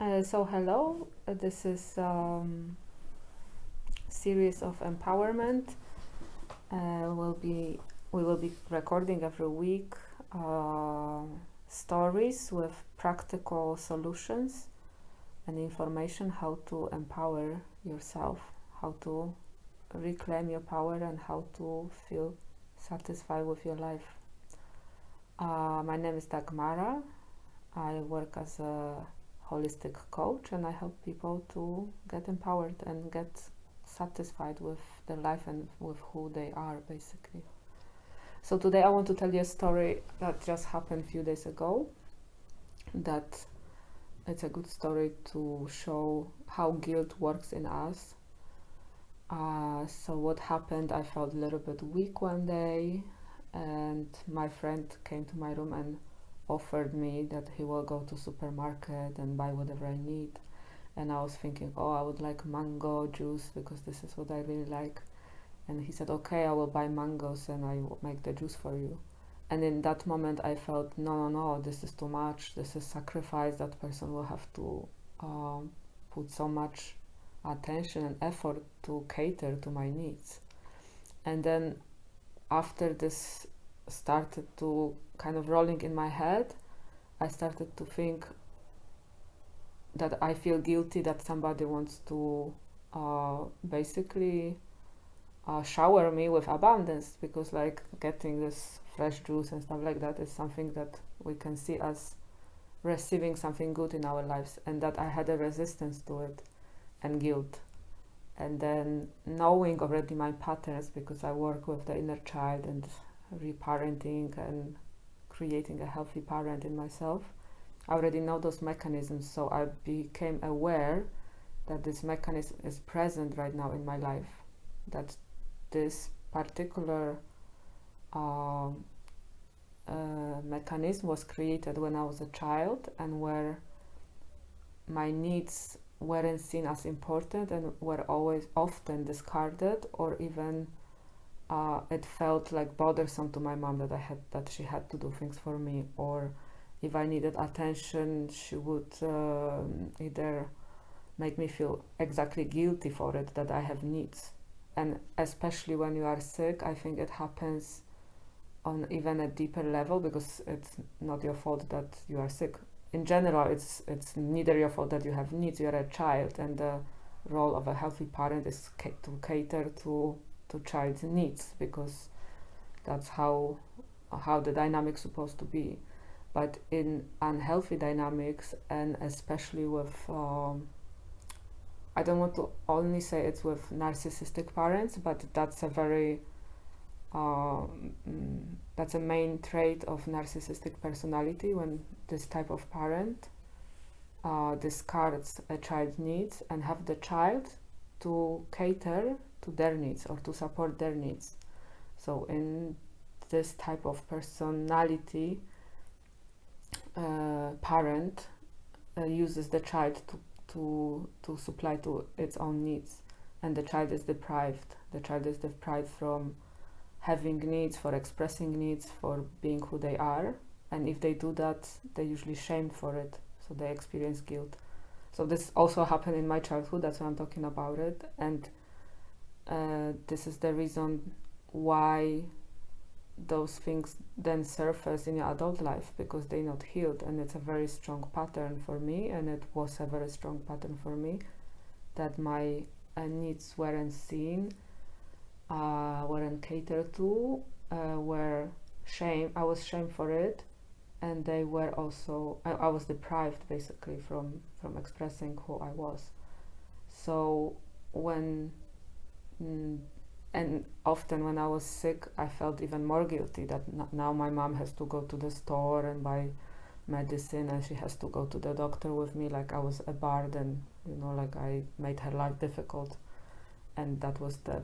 So hello, this is series of empowerment. Will be we will be recording every week stories with practical solutions and information how to empower yourself, how to reclaim your power, and how to feel satisfied with your life. My name is Dagmara. I work as a holistic coach and I help people to get empowered and get satisfied with their life and with who they are, basically. So today I want to tell you a story that just happened a few days ago, that it's a good story to show how guilt works in us. So what happened, I felt a little bit weak one day, and my friend came to my room and offered me that he will go to supermarket and buy whatever I need. And I was thinking, oh, I would like mango juice because this is what I really like. And he said, okay, I will buy mangoes and I will make the juice for you. And in that moment I felt, no, this is too much, this is sacrifice. That person will have to put so much attention and effort to cater to my needs. And then after this started to kind of rolling in my head, I started to think that I feel guilty that somebody wants to basically shower me with abundance, because like getting this fresh juice and stuff like that is something that we can see as receiving something good in our lives, and that I had a resistance to it and guilt. And then knowing already my patterns, because I work with the inner child and reparenting and creating a healthy parent in myself, I already know those mechanisms. So I became aware that this mechanism is present right now in my life, that this particular mechanism was created when I was a child, and where my needs weren't seen as important and were always often discarded, or even it felt like bothersome to my mom that she had to do things for me, or if I needed attention she would either make me feel exactly guilty for it, that I have needs. And especially when you are sick, I think it happens on even a deeper level, because it's not your fault that you are sick. In general, it's neither your fault that you have needs. You are a child, and the role of a healthy parent is to cater to child's needs, because that's how the dynamic's supposed to be. But in unhealthy dynamics, and especially with I don't want to only say it's with narcissistic parents, but that's a very that's a main trait of narcissistic personality, when this type of parent discards a child's needs and have the child to cater to their needs or to support their needs. So in this type of personality, parent uses the child to supply to its own needs, and the child is deprived. The child is deprived from having needs, for expressing needs, for being who they are. And if they do that, they're usually shamed for it, so they experience guilt. So this also happened in my childhood, that's why I'm talking about it. And this is the reason why those things then surface in your adult life, because they're not healed. And it's a very strong pattern for me, and it was a very strong pattern for me, that my needs weren't seen, weren't catered to, were shame. I was shamed for it, and they were also I was deprived basically from expressing who I was. So when and often when I was sick, I felt even more guilty that now my mom has to go to the store and buy medicine, and she has to go to the doctor with me, like I was a burden, like I made her life difficult. And that was the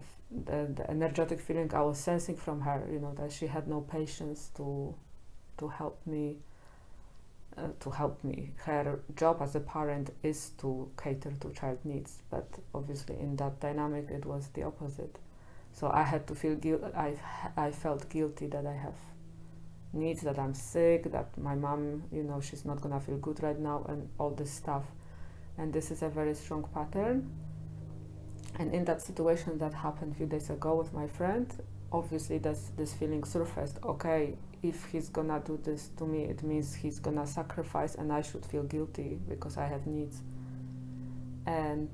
energetic feeling I was sensing from her, that she had no patience to help me. Her job as a parent is to cater to child needs, but obviously in that dynamic it was the opposite. So I had to feel I felt guilty that I have needs, that I'm sick, that my mom, she's not gonna feel good right now, and all this stuff. and this is a very strong pattern. And in that situation that happened a few days ago with my friend, obviously this feeling surfaced. Okay, if he's gonna do this to me, it means he's gonna sacrifice, and I should feel guilty because I have needs. And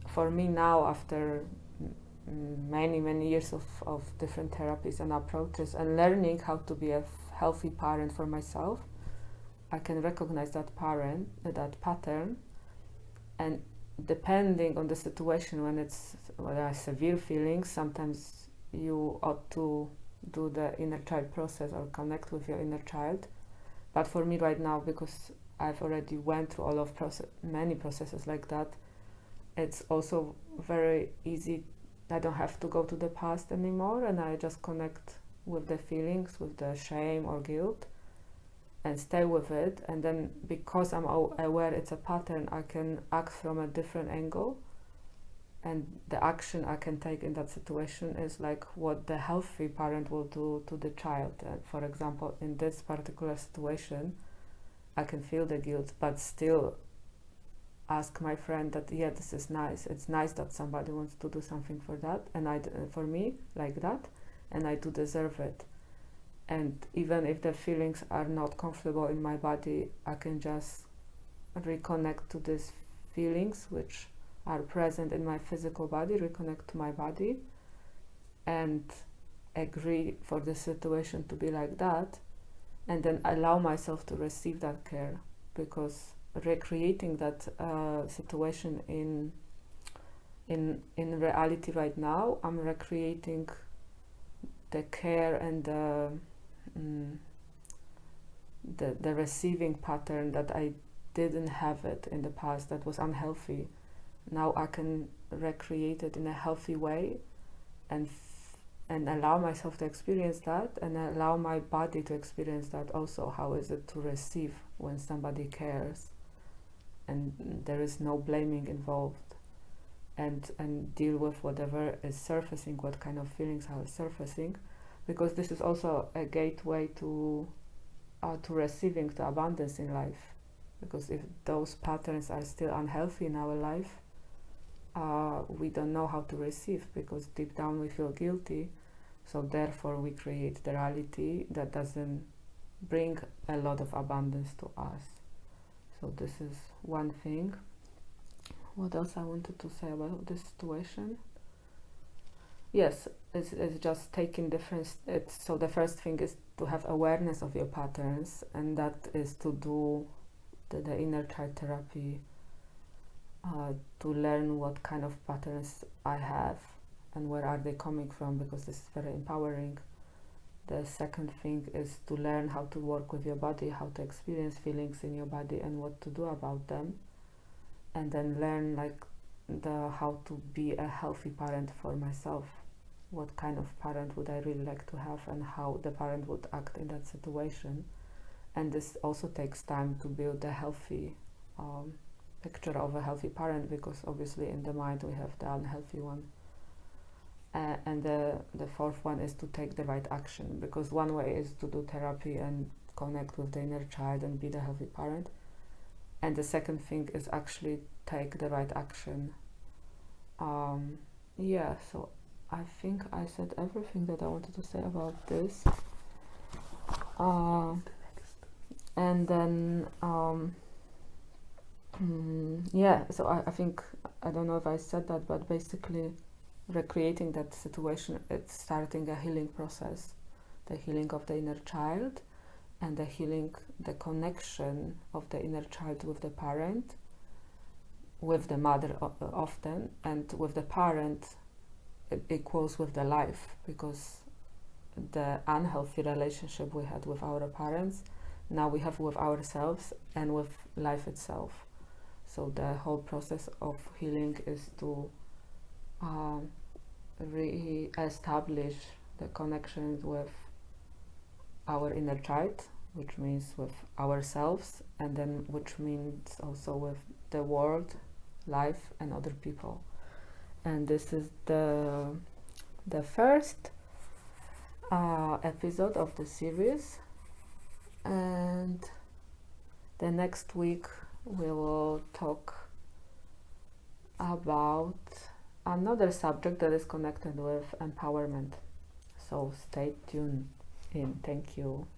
for me now, after many years of different therapies and approaches, and learning how to be a healthy parent for myself, I can recognize that pattern, and depending on the situation, when there are severe feelings, sometimes you ought to do the inner child process or connect with your inner child. But for me right now, because I've already went through all of many processes like that, it's also very easy. I don't have to go to the past anymore, and I just connect with the feelings, with the shame or guilt, and stay with it. And then, because I'm aware it's a pattern, I can act from a different angle, and the action I can take in that situation is like what the healthy parent will do to the child. For example, in this particular situation, I can feel the guilt, but still ask my friend that, yeah, this is nice. It's nice that somebody wants to do something for that, and for me like that, and I do deserve it. And even if the feelings are not comfortable in my body, I can just reconnect to these feelings which are present in my physical body, reconnect to my body, and agree for the situation to be like that, and then allow myself to receive that care, because recreating that situation in reality right now, I'm recreating the care and the receiving pattern that I didn't have it in the past, that was unhealthy. Now I can recreate it in a healthy way, and allow myself to experience that, and allow my body to experience that also. How is it to receive when somebody cares, and there is no blaming involved, and deal with whatever is surfacing, what kind of feelings are surfacing, because this is also a gateway to receiving the abundance in life. Because if those patterns are still unhealthy in our life, we don't know how to receive, because deep down we feel guilty, so therefore we create the reality that doesn't bring a lot of abundance to us. So this is one thing. What else I wanted to say about this situation? Yes, it's just taking different. So the first thing is to have awareness of your patterns, and that is to do the inner child therapy, to learn what kind of patterns I have and where are they coming from, because this is very empowering. The second thing is to learn how to work with your body, how to experience feelings in your body and what to do about them, and then learn how to be a healthy parent for myself. What kind of parent would I really like to have, and how the parent would act in that situation. And this also takes time to build a healthy picture of a healthy parent, because obviously in the mind we have the unhealthy one. And the fourth one is to take the right action, because one way is to do therapy and connect with the inner child and be the healthy parent, and the second thing is actually take the right action. So I think I said everything that I wanted to say about this. And then so I think, I don't know if I said that, but basically recreating that situation, it's starting a healing process, the healing of the inner child, and the connection of the inner child with the parent, with the mother often, and with the parent it equals with the life, because the unhealthy relationship we had with our parents, now we have with ourselves and with life itself. So the whole process of healing is to re-establish the connections with our inner child, which means with ourselves, and then which means also with the world, life, and other people. And this is the first episode of the series, and the next week we will talk about another subject that is connected with empowerment. So stay tuned in. Thank you.